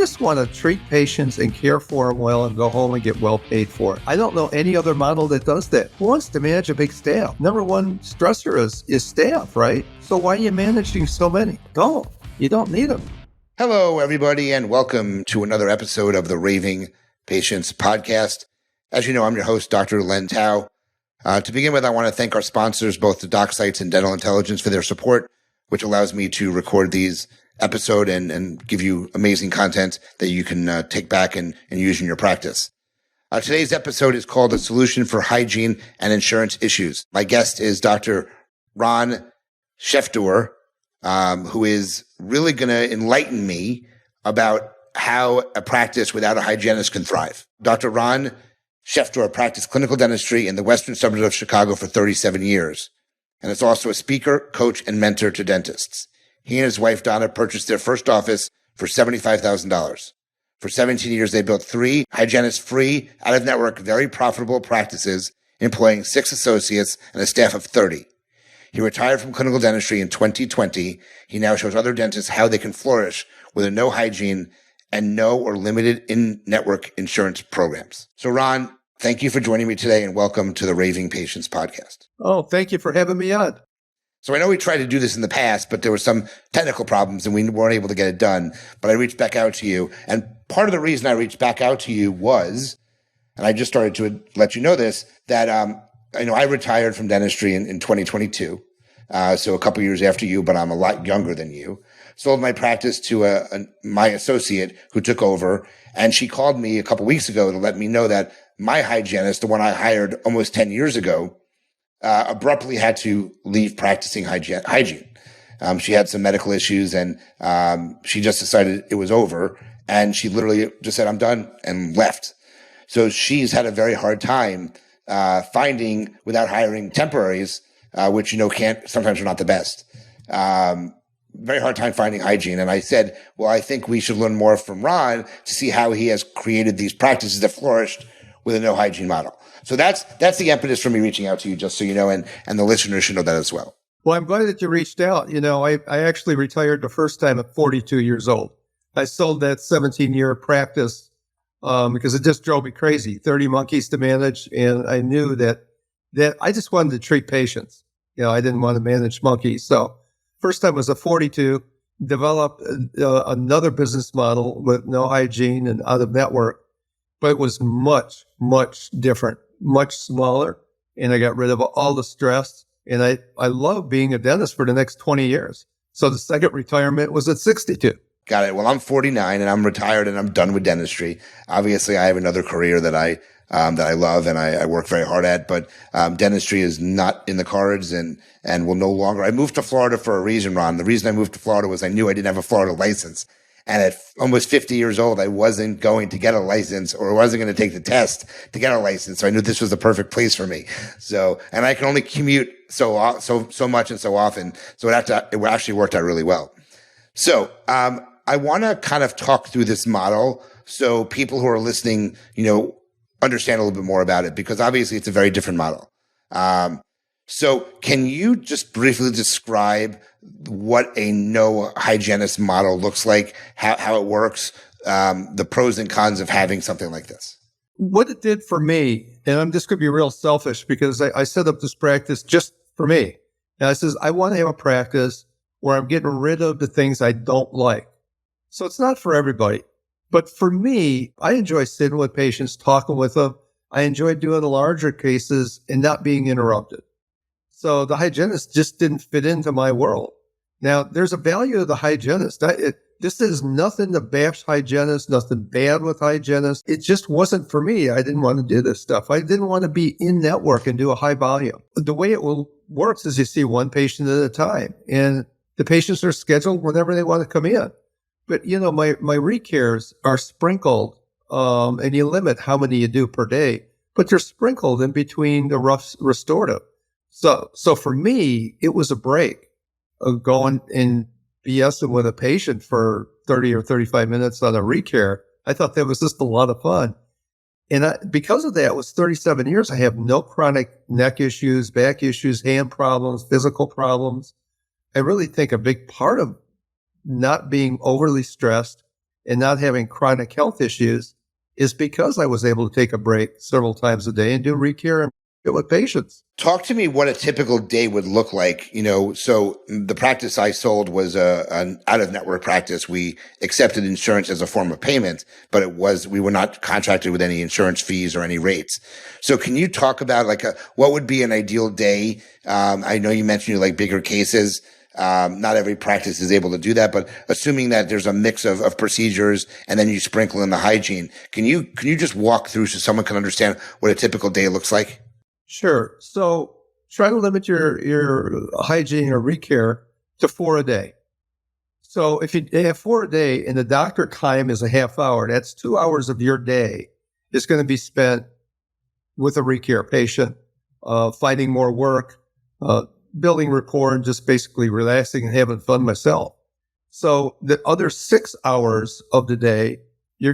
just want to treat patients and care for them well and go home and get well paid for it. I don't know any other model that does that. Who wants to manage a big staff? Number one stressor is staff, right? So why are you managing so many? Don't. You don't need them. Hello, everybody, and welcome to another episode of the Raving Patients Podcast. As you know, I'm your host, Dr. Len Tao. To begin with, I want to thank our sponsors, both the DocSites and Dental Intelligence, for their support, which allows me to record these episodes and give you amazing content that you can take back and use in your practice. Today's episode is called A Solution for Hygiene and Insurance Issues. My guest is Dr. Ron Schefdore, who is really going to enlighten me about how a practice without a hygienist can thrive. Dr. Ron Schefdore practiced clinical dentistry in the western suburbs of Chicago for 37 years, and is also a speaker, coach, and mentor to dentists. He and his wife, Donna, purchased their first office for $75,000. For 17 years, they built 3 hygienist-free, out-of-network, very profitable practices, employing 6 associates and a staff of 30. He retired from clinical dentistry in 2020. He now shows other dentists how they can flourish with a no hygiene and no or limited in-network insurance programs. So, Ron, thank you for joining me today and welcome to the Raving Patients Podcast. Oh, thank you for having me on. So I know we tried to do this in the past, but there were some technical problems and we weren't able to get it done. But I reached back out to you. And part of the reason I reached back out to you was, and I just started to let you know this, that I retired from dentistry in 2022. So a couple years after you, but I'm a lot younger than you. Sold my practice to my associate who took over. And she called me a couple weeks ago to let me know that my hygienist, the one I hired almost 10 years ago, abruptly had to leave practicing hygiene. She had some medical issues and she just decided it was over. And she literally just said, I'm done, and left. So she's had a very hard time finding, without hiring temporaries, which, sometimes are not the best. Very hard time finding hygiene. And I said, well, I think we should learn more from Ron to see how he has created these practices that flourished with a no hygiene model. So that's the impetus for me reaching out to you, just so you know, and the listeners should know that as well. Well, I'm glad that you reached out. I actually retired the first time at 42 years old. I sold that 17-year practice because it just drove me crazy. 30 monkeys to manage. And I knew that I just wanted to treat patients. I didn't want to manage monkeys. So first time was at 42, developed another business model with no hygiene and out of network, but it was much, much different, much smaller. And I got rid of all the stress. And I love being a dentist for the next 20 years. So the second retirement was at 62. Got it. Well, I'm 49 and I'm retired and I'm done with dentistry. Obviously, I have another career that I love and I work very hard at, but dentistry is not in the cards and will no longer. I moved to Florida for a reason, Ron. The reason I moved to Florida was I knew I didn't have a Florida license. And at almost 50 years old, I wasn't going to get a license or wasn't going to take the test to get a license. So I knew this was the perfect place for me. So, and I can only commute so much and so often. So it actually worked out really well. So, I want to kind of talk through this model so people who are listening, understand a little bit more about it, because obviously it's a very different model. So can you just briefly describe what a no hygienist model looks like, how it works, the pros and cons of having something like this? What it did for me, and I'm just going to be real selfish because I set up this practice just for me. And I says, I want to have a practice where I'm getting rid of the things I don't like. So it's not for everybody. But for me, I enjoy sitting with patients, talking with them. I enjoy doing the larger cases and not being interrupted. So the hygienist just didn't fit into my world. Now, there's a value to the hygienist. This is nothing to bash hygienists, nothing bad with hygienists. It just wasn't for me. I didn't want to do this stuff. I didn't want to be in network and do a high volume. The way it works is you see one patient at a time, and the patients are scheduled whenever they want to come in. But, my recares are sprinkled, and you limit how many you do per day, but they're sprinkled in between the rough restorative. So for me, it was a break of going and BSing with a patient for 30 or 35 minutes on a recare. I thought that was just a lot of fun. And because of that, it was 37 years. I have no chronic neck issues, back issues, hand problems, physical problems. I really think a big part of not being overly stressed and not having chronic health issues is because I was able to take a break several times a day and do recare and get with patients. Talk to me what a typical day would look like. So the practice I sold was an out-of-network practice. We accepted insurance as a form of payment, but we were not contracted with any insurance fees or any rates. So can you talk about what would be an ideal day? I know you mentioned you like bigger cases. Not every practice is able to do that, but assuming that there's a mix of procedures and then you sprinkle in the hygiene, can you just walk through so someone can understand what a typical day looks like? Sure. So try to limit your hygiene or recare to 4 a day. So if you have 4 a day and the doctor time is a half hour, that's 2 hours of your day is going to be spent with a recare patient, finding more work, building rapport, and just basically relaxing and having fun myself. So the other 6 hours of the day, you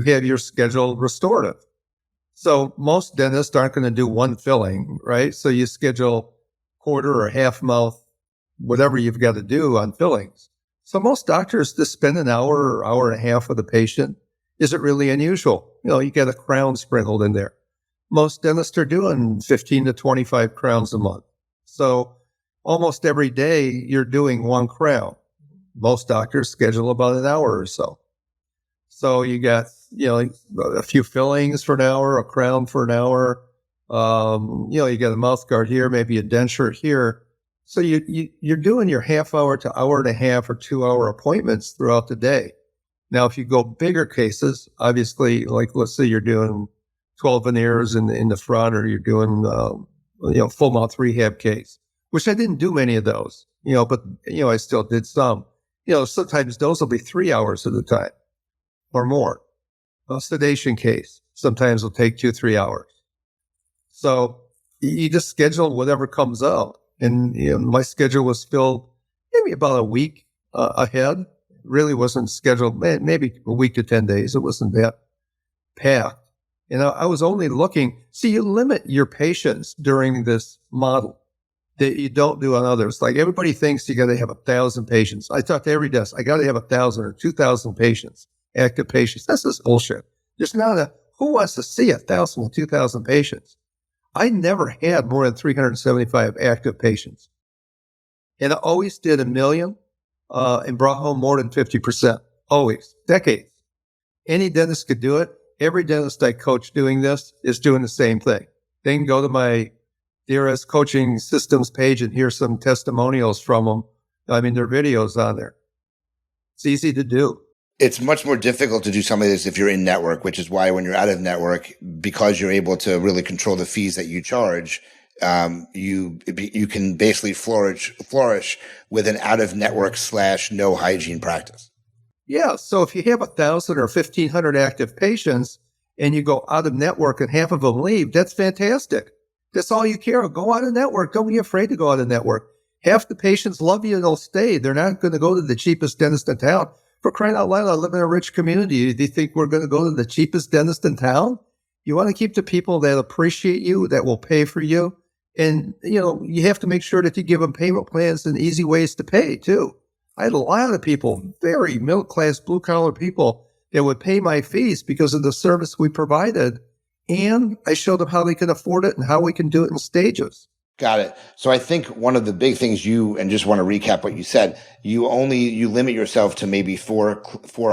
have your scheduled restorative. So most dentists aren't going to do one filling, right? So you schedule quarter or half mouth, whatever you've got to do on fillings. So most doctors just spend an hour or hour and a half with the patient. Is it really unusual? You get a crown sprinkled in there. Most dentists are doing 15 to 25 crowns a month. So almost every day you're doing one crown. Most doctors schedule about an hour or so. So you got, a few fillings for an hour, a crown for an hour. You got a mouth guard here, maybe a denture here. So you're doing your half hour to hour and a half or 2 hour appointments throughout the day. Now, if you go bigger cases, obviously, like let's say you're doing 12 veneers in the front, or you're doing, full mouth rehab case, which I didn't do many of those, but I still did some. Sometimes those will be 3 hours at a time or more. A sedation case sometimes will take 2-3 hours. So you just schedule whatever comes up. And my schedule was filled maybe about a week ahead. Really wasn't scheduled, maybe a week to 10 days. It wasn't that packed. I was only looking, you limit your patients during this model that you don't do on others. Like everybody thinks you got to have 1,000 patients. I talk to every desk, I got to have 1,000 or 2,000 patients. Active patients. That's just bullshit. There's not who wants to see 1,000 or 2,000 patients? I never had more than 375 active patients. And I always did 1 million and brought home more than 50%. Always. Decades. Any dentist could do it. Every dentist I coach doing this is doing the same thing. They can go to my DRS coaching systems page and hear some testimonials from them. Their videos on there. It's easy to do. It's much more difficult to do some of this if you're in network, which is why when you're out of network, because you're able to really control the fees that you charge, you can basically flourish with an out of network / no hygiene practice. Yeah. So if you have 1,000 or 1,500 active patients and you go out of network and half of them leave, that's fantastic. That's all you care. Go out of network. Don't be afraid to go out of network. Half the patients love you and they'll stay. They're not going to go to the cheapest dentist in town. For crying out loud, I live in a rich community. Do you think we're going to go to the cheapest dentist in town? You want to keep the people that appreciate you, that will pay for you. And, you have to make sure that you give them payment plans and easy ways to pay, too. I had a lot of people, very middle-class, blue-collar people that would pay my fees because of the service we provided. And I showed them how they can afford it and how we can do it in stages. Got it. So I think one of the big things and just want to recap what you said, you limit yourself to maybe four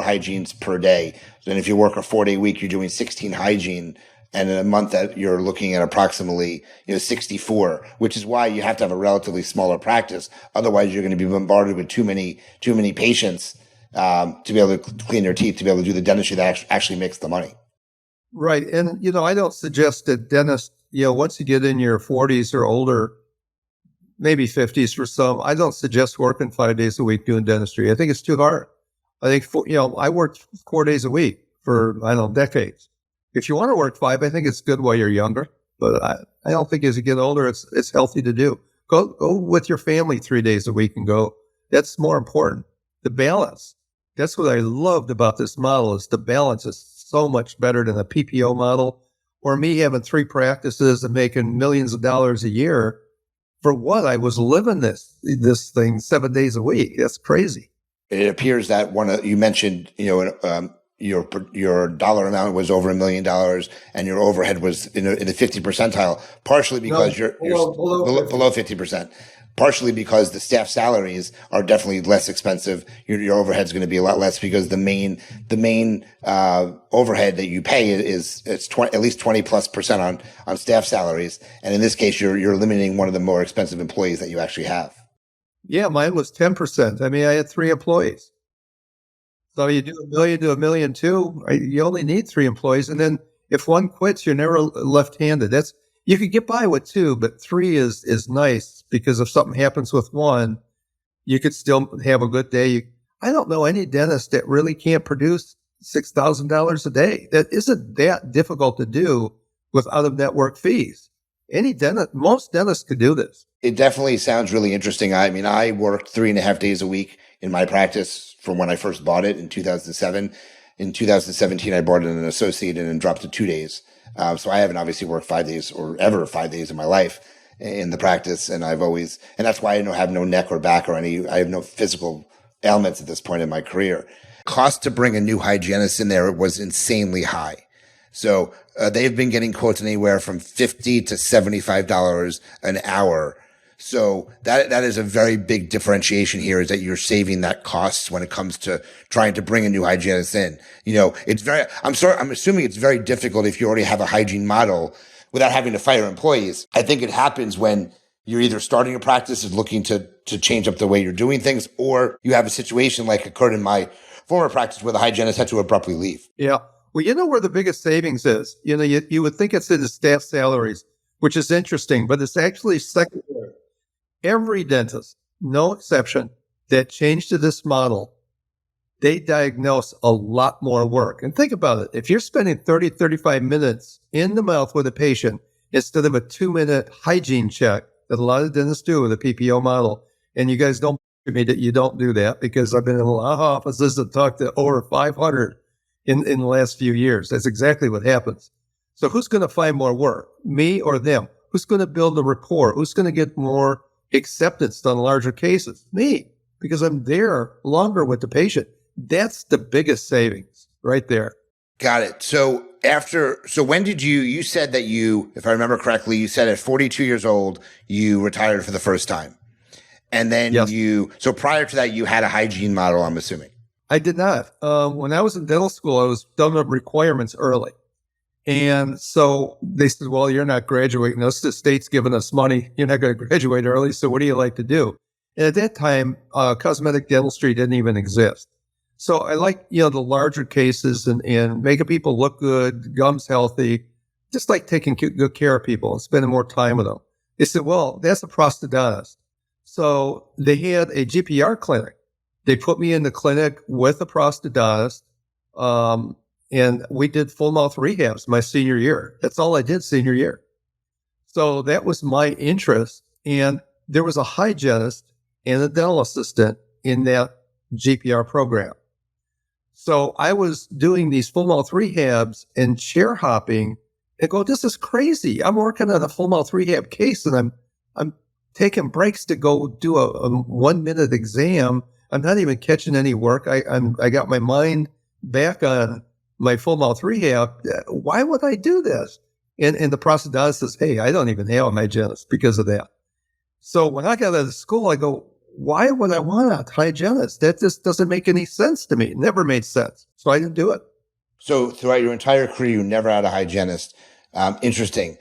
hygienes per day. So then if you work a 4-day week, you're doing 16 hygiene. And in a month that you're looking at approximately, 64, which is why you have to have a relatively smaller practice. Otherwise you're going to be bombarded with too many patients, to be able to clean their teeth, to be able to do the dentistry that actually makes the money. Right. And, I don't suggest that dentists, once you get in your 40s or older, maybe 50s for some, I don't suggest working 5 days a week doing dentistry. I think it's too hard. I think, I worked 4 days a week for, decades. If you want to work 5, I think it's good while you're younger. But I don't think as you get older, it's healthy to do. Go with your family 3 days a week and go. That's more important. The balance. That's what I loved about this model is the balance is so much better than a PPO model or me having 3 practices and making millions of dollars a year. For what? I was living this thing 7 days a week. That's crazy. it appears that you mentioned, your dollar amount was over $1 million and your overhead was in the 50 percentile, partially because you're below 50%, partially because the staff salaries are definitely less expensive. Your overhead is going to be a lot less because the main overhead that you pay is at least 20+% on staff salaries. And in this case, you're eliminating one of the more expensive employees that you actually have. Yeah, mine was 10%. I mean, I had 3 employees. So you do $1 million to $1.2 million, you only need 3 employees. And then if one quits, you're never left-handed. You could get by with 2, but 3 is nice because if something happens with one, you could still have a good day. I don't know any dentist that really can't produce $6,000 a day. That isn't that difficult to do with out-of-network fees. Most dentists could do this. It definitely sounds really interesting. I mean, I worked 3.5 days a week in my practice from when I first bought it in 2007. In 2017, I bought it an associate and dropped to 2 days. So I haven't obviously worked 5 days or ever 5 days in my life in the practice. And that's why I have no neck or back I have no physical ailments at this point in my career. Cost to bring a new hygienist in there was insanely high. So they've been getting quotes anywhere from $50 to $75 an hour. So that is a very big differentiation here, is that you're saving that cost when it comes to trying to bring a new hygienist in. I'm assuming it's very difficult if you already have a hygiene model without having to fire employees. I think it happens when you're either starting a practice and looking to change up the way you're doing things, or you have a situation like occurred in my former practice where the hygienist had to abruptly leave. Yeah. Well, you know where the biggest savings is? You would think it's in the staff salaries, which is interesting, but it's actually secondary. Every dentist, no exception, that changed to this model, they diagnose a lot more work. And think about it. If you're spending 30, 35 minutes in the mouth with a patient instead of a 2-minute hygiene check that a lot of dentists do with a PPO model, and you guys don't believe me that you don't do that because I've been in a lot of offices and talked to over 500 in the last few years. That's exactly what happens. So who's going to find more work, me or them? Who's going to build a rapport? Who's going to get more acceptance on larger cases? Me, because I'm there longer with the patient. That's the biggest savings right there. Got it. So when did you said that if I remember correctly, you said at 42 years old, you retired for the first time. And then yes. So prior to that, you had a hygiene model, I'm assuming. I did not. When I was in dental school, I was done up requirements early. And so they said, well, you're not graduating. The state's giving us money. You're not going to graduate early. So what do you like to do? And at that time, cosmetic dentistry didn't even exist. So I like, the larger cases and making people look good, gums healthy, just like taking good care of people and spending more time with them. They said, well, that's a prosthodontist. So they had a GPR clinic. They put me in the clinic with a prosthodontist. And we did full mouth rehabs my senior year. That's all I did senior year. So that was my interest. And there was a hygienist and a dental assistant in that GPR program. So I was doing these full mouth rehabs and chair hopping and go, this is crazy. I'm working on a full mouth rehab case and I'm taking breaks to go do a 1-minute exam. I'm not even catching any work. I got my mind back on my full mouth rehab. Why would I do this? And the prosthodontist says, hey, I don't even have a hygienist because of that. So when I got out of school, I go, why would I want a hygienist? That just doesn't make any sense to me. It never made sense. So I didn't do it. So throughout your entire career, you never had a hygienist. Interesting.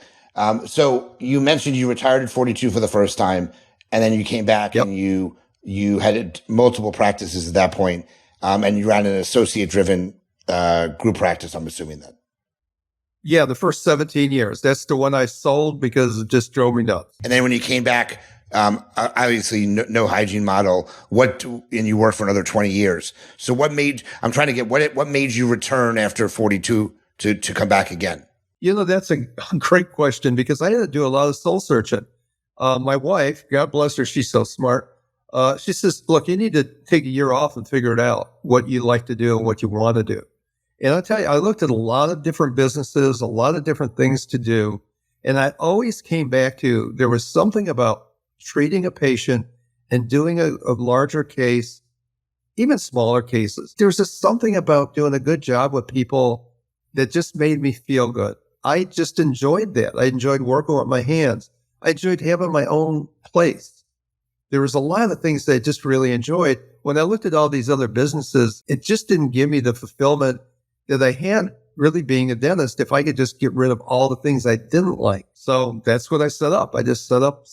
So you mentioned you retired at 42 for the first time, and then you came back and you had multiple practices at that point, and you ran an associate-driven group practice, I'm assuming then. Yeah, the first 17 years. That's the one I sold because it just drove me nuts. And then when you came back, obviously no hygiene model, and you worked for another 20 years. So what made you return after 42 to come back again? That's a great question because I had to do a lot of soul searching. My wife, God bless her, she's so smart. She says, look, you need to take a year off and figure it out, what you like to do and what you want to do. And I'll tell you, I looked at a lot of different businesses, a lot of different things to do. And I always came back to, there was something about treating a patient and doing a larger case even smaller cases. There's just something about doing a good job with people that just made me feel good. I just enjoyed that. I enjoyed working with my hands. I enjoyed having my own place. There was a lot of things that I just really enjoyed. When I looked at all these other businesses, it just didn't give me the fulfillment that I had really being a dentist if I could just get rid of all the things I didn't like. So that's what I set up. I just set up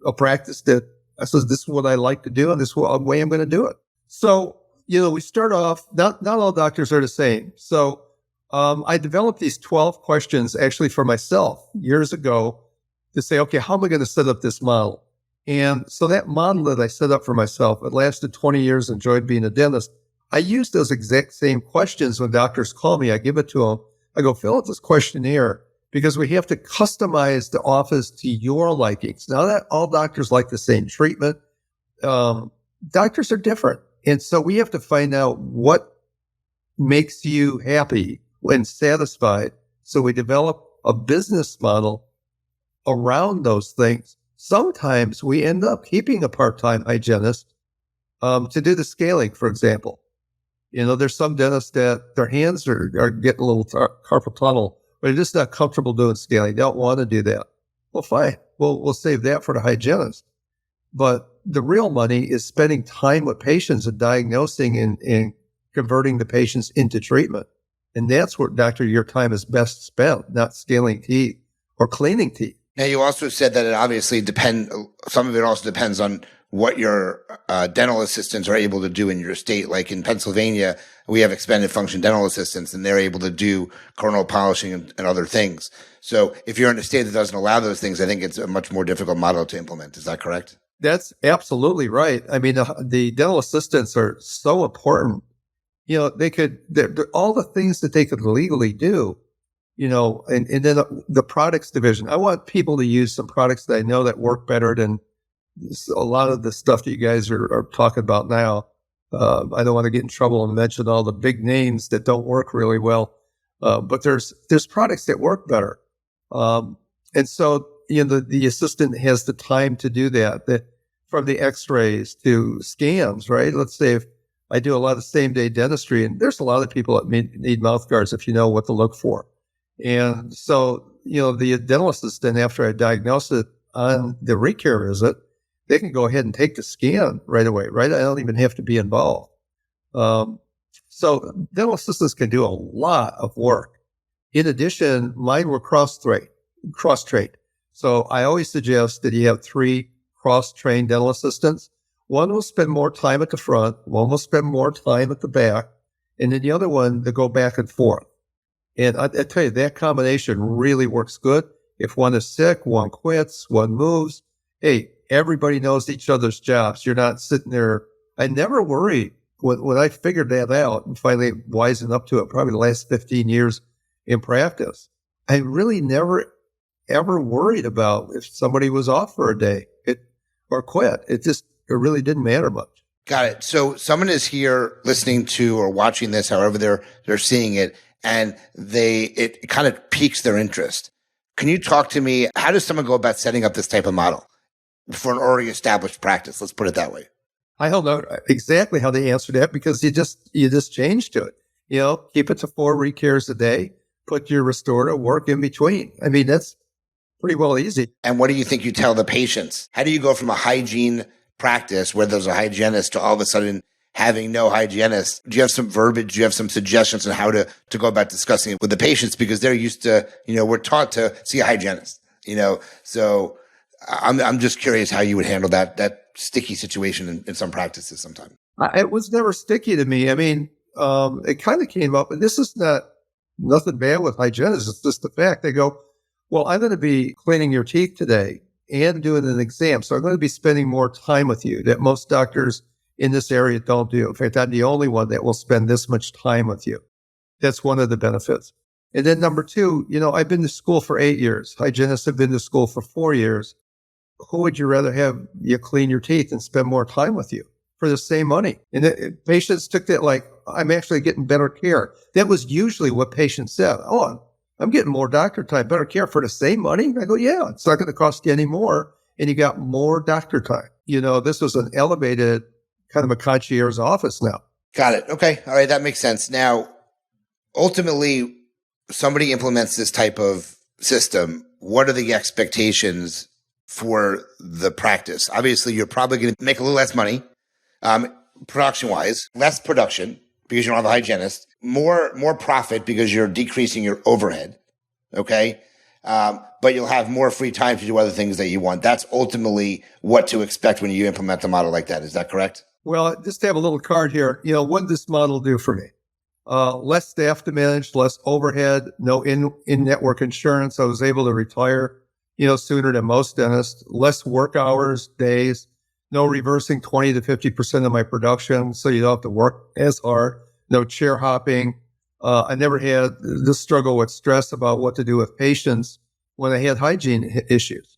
a practice that I said, this is what I like to do, and this is the way I'm going to do it. So, we start off, not all doctors are the same. So I developed these 12 questions actually for myself years ago to say, okay, how am I going to set up this model? And so that model that I set up for myself, it lasted 20 years, enjoyed being a dentist. I use those exact same questions when doctors call me. I give it to them. I go, fill out this questionnaire because we have to customize the office to your likings. Now, that all doctors like the same treatment. Doctors are different. And so we have to find out what makes you happy and satisfied. So we develop a business model around those things. Sometimes we end up keeping a part-time hygienist to do the scaling, for example. There's some dentists that their hands are getting a little carpal tunnel, but they're just not comfortable doing scaling. They don't want to do that. Well, fine. We'll save that for the hygienist. But the real money is spending time with patients and diagnosing and converting the patients into treatment. And that's where, doctor, your time is best spent, not scaling teeth or cleaning teeth. Now, you also said that it obviously some of it also depends on what your dental assistants are able to do in your state. Like in Pennsylvania, we have expanded function dental assistants, and they're able to do coronal polishing and other things. So if you're in a state that doesn't allow those things, I think it's a much more difficult model to implement. Is that correct? That's absolutely right. I mean, the dental assistants are so important. They're all the things that they could legally do, and then the products division. I want people to use some products that I know that work better than a lot of the stuff that you guys are talking about now. I don't want to get in trouble and mention all the big names that don't work really well. But there's products that work better. And so, the assistant has the time to do that from the x-rays to scans, right? Let's say if I do a lot of same-day dentistry, and there's a lot of people that need mouth guards if you know what to look for. And so, the dental assistant, after I diagnose it on the recare visit, they can go ahead and take the scan right away, right? I don't even have to be involved. So dental assistants can do a lot of work. In addition, mine were cross-trained. So I always suggest that you have 3 cross-trained dental assistants. One will spend more time at the front, one will spend more time at the back, and then the other one, they go back and forth. And I tell you, that combination really works good. If one is sick, one quits, one moves. Hey, everybody knows each other's jobs. You're not sitting there. I never worry when I figured that out and finally wisened up to it, probably the last 15 years in practice. I really never, ever worried about if somebody was off for a day or quit. It really didn't matter much. Got it. So someone is here listening to or watching this, however they're seeing it, and it kind of piques their interest. Can you talk to me? How does someone go about setting up this type of model for an already established practice? Let's put it that way. I don't know exactly how they answer that because you just change to it. Keep it to 4 recares a day. Put your restorative work in between. I mean, that's pretty well easy. And what do you think you tell the patients? How do you go from a hygiene practice where there's a hygienist to all of a sudden having no hygienist? Do you have some verbiage? Do you have some suggestions on how to go about discussing it with the patients? Because they're used to, we're taught to see a hygienist, so I'm just curious how you would handle that sticky situation in some practices sometimes. It was never sticky to me. I mean, it kind of came up, and this is nothing bad with hygienists. It's just the fact they go, well, I'm going to be cleaning your teeth today and doing an exam. So I'm going to be spending more time with you that most doctors in this area don't do. In fact, I'm the only one that will spend this much time with you. That's one of the benefits. And then number 2, I've been to school for 8 years. Hygienists have been to school for 4 years. Who would you rather have you clean your teeth and spend more time with you for the same money? And patients took that like, I'm actually getting better care. That was usually what patients said. Oh, I'm getting more doctor time, better care for the same money. I go, yeah, it's not going to cost you any more. And you got more doctor time. This was an elevated kind of a concierge office now. Got it. Okay. All right. That makes sense. Now, ultimately, somebody implements this type of system. What are the expectations for the practice? Obviously, you're probably going to make a little less money, production wise, less production because you don't have a hygienist, more profit because you're decreasing your overhead. Okay. But you'll have more free time to do other things that you want. That's ultimately what to expect when you implement a model like that. Is that correct? Well, just to have a little card here, what did this model do for me? Less staff to manage, less overhead, no in-network insurance. I was able to retire, sooner than most dentists, less work hours, days, no reversing 20 to 50% of my production. So you don't have to work as hard, no chair hopping. I never had this struggle with stress about what to do with patients when I had hygiene issues.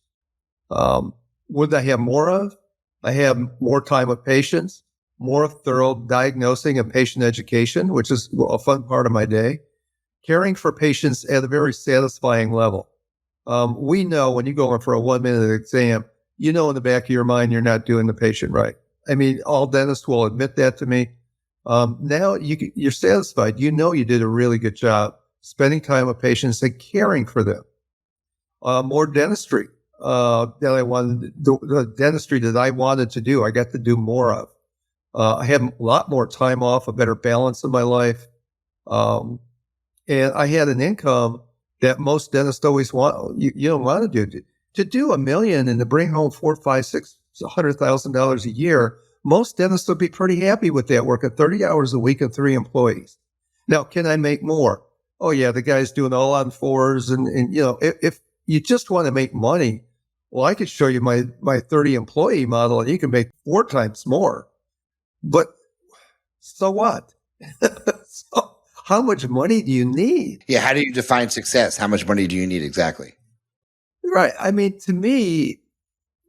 What did I have more of? I have more time with patients, more thorough diagnosing and patient education, which is a fun part of my day. Caring for patients at a very satisfying level. We know when you go in for a 1-minute exam, in the back of your mind, you're not doing the patient right. I mean, all dentists will admit that to me. Now you're satisfied. You did a really good job spending time with patients and caring for them. More dentistry that I wanted, the dentistry that I wanted to do, I got to do more of. I had a lot more time off, a better balance in my life. And I had an income that most dentists always want. You don't want to do. To do $1 million and to bring home $400,000 a year, most dentists would be pretty happy with that, working 30 hours a week and 3 employees. Now, can I make more? Oh yeah, the guy's doing all on 4s. And if you just want to make money, well, I could show you my 30 employee model and you can make 4 times more. But so what? So how much money do you need? Yeah. How do you define success? How much money do you need exactly? Right. I mean, to me,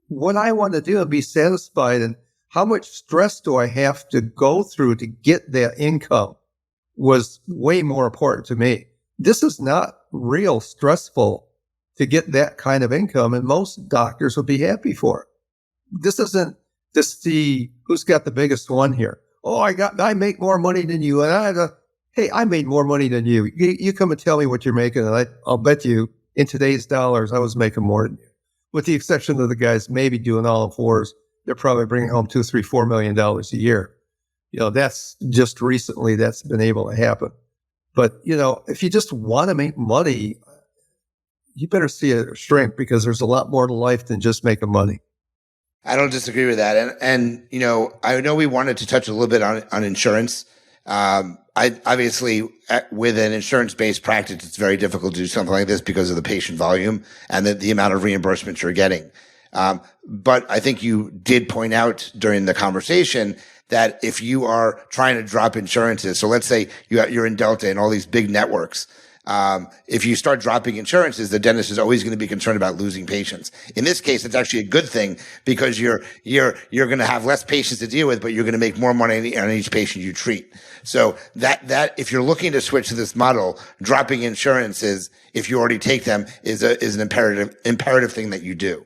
what I want to do is be satisfied, and how much stress do I have to go through to get that income was way more important to me. This is not real stressful to get that kind of income, and most doctors would be happy for it. This isn't to see who's got the biggest one here. Oh, I make more money than you, and hey, I made more money than you. You come and tell me what you're making, and I'll bet you in today's dollars, I was making more than you. With the exception of the guys maybe doing all in 4s, they're probably bringing home $2, $3, $4 million a year. That's just recently that's been able to happen. But, if you just want to make money, you better see it shrink, because there's a lot more to life than just making money. I don't disagree with that. And I know we wanted to touch a little bit on insurance. I obviously, with an insurance-based practice, it's very difficult to do something like this because of the patient volume and the amount of reimbursement you're getting. But I think you did point out during the conversation that if you are trying to drop insurances, so let's say you're in Delta and all these big networks, if you start dropping insurances, the dentist is always going to be concerned about losing patients. In this case, it's actually a good thing, because you're going to have less patients to deal with, but you're going to make more money on each patient you treat. So that if you're looking to switch to this model, dropping insurances, if you already take them, is an imperative thing that you do.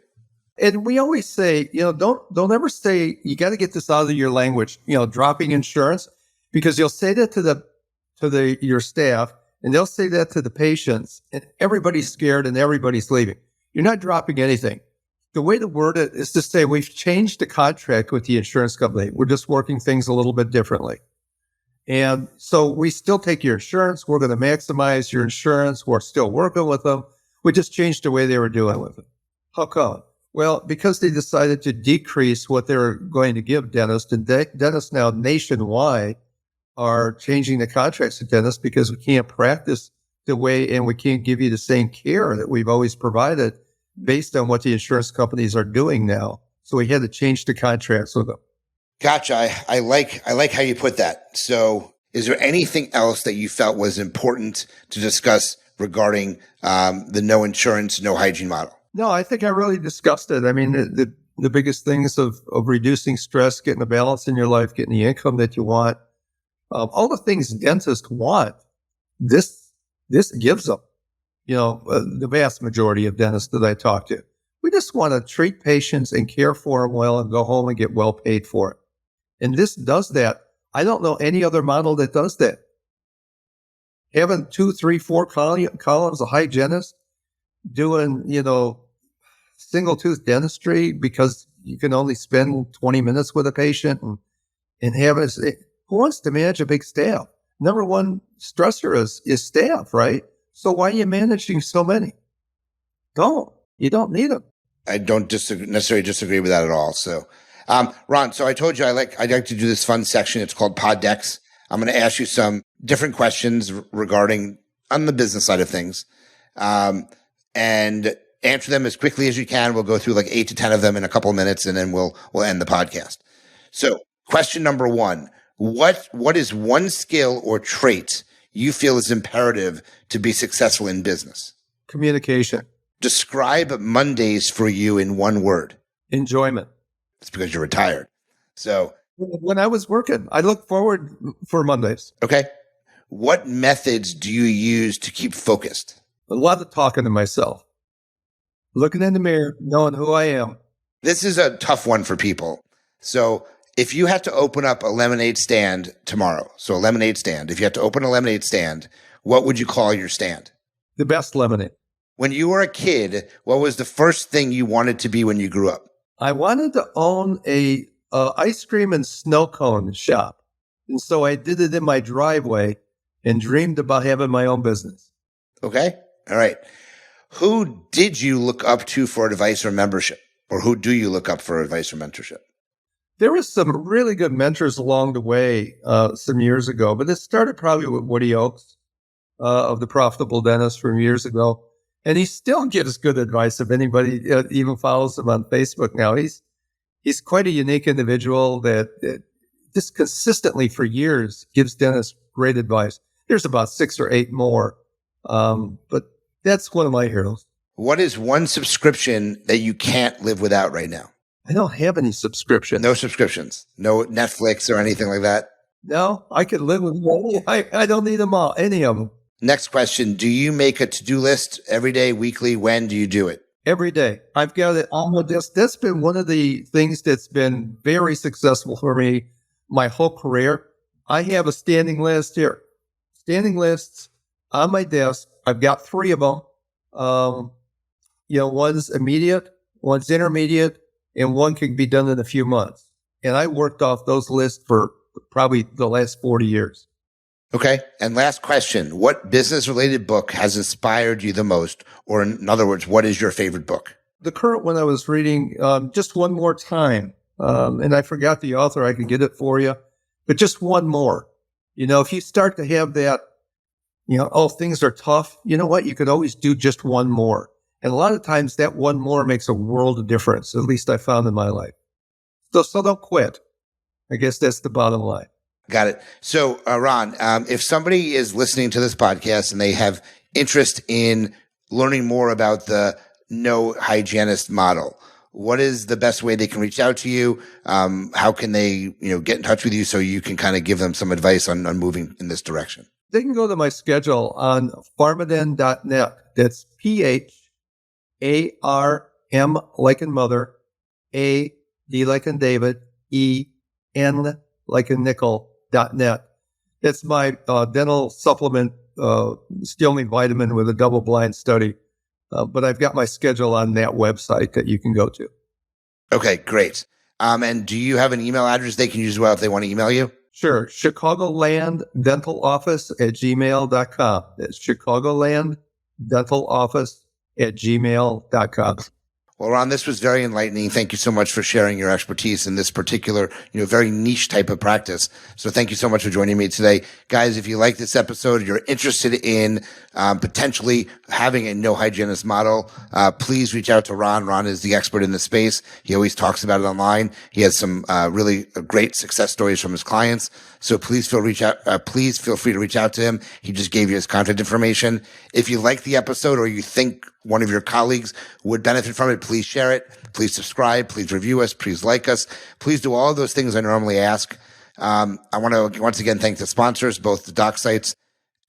And we always say, don't ever say, you got to get this out of your language, dropping insurance, because you'll say that to your staff, and they'll say that to the patients, and everybody's scared and everybody's leaving. You're not dropping anything. The way to word it is to say, we've changed the contract with the insurance company. We're just working things a little bit differently. And so we still take your insurance. We're going to maximize your insurance. We're still working with them. We just changed the way they were doing with it. How come? Well, because they decided to decrease what they're going to give dentists, and dentists now nationwide are changing the contracts to dentists because we can't practice the way, and we can't give you the same care that we've always provided based on what the insurance companies are doing now. So we had to change the contracts with them. Gotcha. I like how you put that. So is there anything else that you felt was important to discuss regarding the no insurance, no hygiene model? No, I think I really discussed it. I mean, the biggest things of reducing stress, getting a balance in your life, getting the income that you want, all the things dentists want, this gives them. The vast majority of dentists that I talk to, we just want to treat patients and care for them well and go home and get well paid for it. And this does that I don't know any other model that does that. Having 2, 3, 4 columns of hygienist doing, single tooth dentistry because you can only spend 20 minutes with a patient and have us. Who wants to manage a big staff? Number one stressor is staff, right? So why are you managing so many? You don't need them. I don't necessarily disagree with that at all. So, Ron, so I told you I'd like to do this fun section. It's called Pod Decks. I'm going to ask you some different questions regarding on the business side of things, and answer them as quickly as you can. We'll go through like 8 to 10 of them in a couple of minutes, and then we'll end the podcast. So, question number 1: What is one skill or trait you feel is imperative to be successful in business? Communication. Describe Mondays for you in one word. Enjoyment. It's because you're retired. So when I was working, I look forward for Mondays. Okay. What methods do you use to keep focused? A lot of talking to myself. Looking in the mirror, knowing who I am. This is a tough one for people. So if you had to open up a lemonade stand tomorrow, if you had to open a lemonade stand, what would you call your stand? The best lemonade. When you were a kid, what was the first thing you wanted to be when you grew up? I wanted to own a ice cream and snow cone shop. And so I did it in my driveway and dreamed about having my own business. Okay. All right. Who did you look up to for advice or membership? Or who do you look up for advice or mentorship? There was some really good mentors along the way some years ago, but it started probably with Woody Oakes of The Profitable Dentist from years ago. And he still gives good advice if anybody even follows him on Facebook now. He's quite a unique individual that just consistently for years gives dentists great advice. There's about 6 or 8 more, but that's one of my heroes. What is one subscription that you can't live without right now? I don't have any subscriptions. No subscriptions, no Netflix or anything like that? No, I could live with one. I don't need them all, any of them. Next question. Do you make a to-do list every day, weekly? When do you do it? Every day. I've got it on my desk. That's been one of the things that's been very successful for me my whole career. I have a standing list here. Standing lists on my desk. I've got 3 of them. One's immediate, one's intermediate, and one can be done in a few months. And I worked off those lists for probably the last 40 years. Okay. And last question. What business-related book has inspired you the most? Or in other words, what is your favorite book? The current one I was reading, Just One More Time. And I forgot the author. I can get it for you. But just one more. If you start to have that, things are tough. You know what? You could always do just one more. And a lot of times that one more makes a world of difference, at least I found in my life. So don't quit. I guess that's the bottom line. Got it. So, Ron, if somebody is listening to this podcast and they have interest in learning more about the no-hygienist model, what is the best way they can reach out to you? How can they, get in touch with you so you can kind of give them some advice on moving in this direction? They can go to my schedule on pharmaden.net. That's PHARM like in mother, A, D like in David, E, N like in nickel.net. It's my dental supplement, stealing vitamin with a double-blind study. But I've got my schedule on that website that you can go to. Okay, great. And do you have an email address they can use as well if they want to email you? Sure. ChicagolandDentalOffice@gmail.com. It's ChicagolandDentalOffice@gmail.com. Well, Ron, this was very enlightening. Thank you so much for sharing your expertise in this particular, very niche type of practice. So thank you so much for joining me today. Guys, if you like this episode, you're interested in potentially having a no-hygienist model, please reach out to Ron. Ron is the expert in the space. He always talks about it online. He has some really great success stories from his clients. So please feel free to reach out to him. He just gave you his contact information. If you like the episode or you think one of your colleagues would benefit from it, please share it. Please subscribe. Please review us. Please like us. Please do all of those things I normally ask. I want to once again thank the sponsors, both the doc sites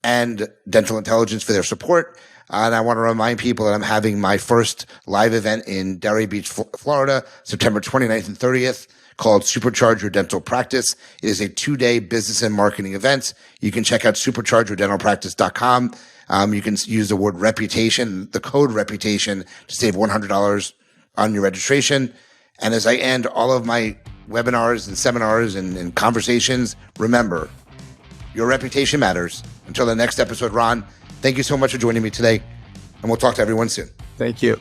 and Dental Intelligence, for their support. And I want to remind people that I'm having my first live event in Delray Beach, Florida, September 29th and 30th. called Supercharge Your Dental Practice. It is a 2-day business and marketing event. You can check out superchargeyourdentalpractice.com. You can use the word reputation, the code reputation, to save $100 on your registration. And as I end all of my webinars and seminars and conversations, remember, your reputation matters. Until the next episode, Ron, thank you so much for joining me today, and we'll talk to everyone soon. Thank you.